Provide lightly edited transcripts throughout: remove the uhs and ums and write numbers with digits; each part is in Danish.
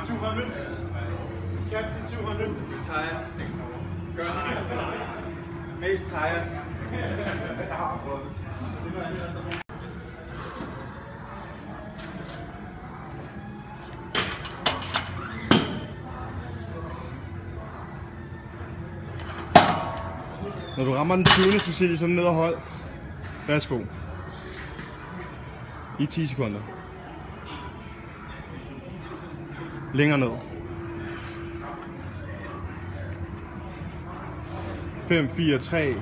200. Captain 200. Tired. Mest tired. Når du rammer den 20. Cecilie, så ned og hold. Værsgo. I 10 sekunder. Længere ned. 5, 4, 3.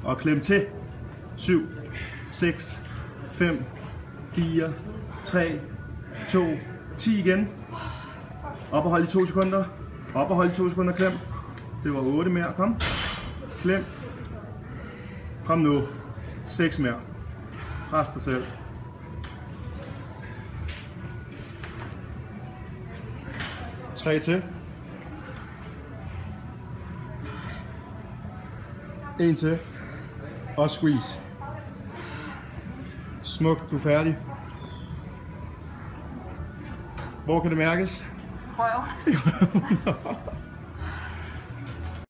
Og klem til. 7, 6, 5, 4, 3, 2, 10 igen. Op og hold i 2 sekunder. Op og hold i 2 sekunder, klem. Det var 8 mere, kom. Klem. Kom nu. 6 mere. Pres dig selv. Tre til. 1 til. Og squeeze. Smuk, du er færdig. Hvor kan det mærkes? Røv.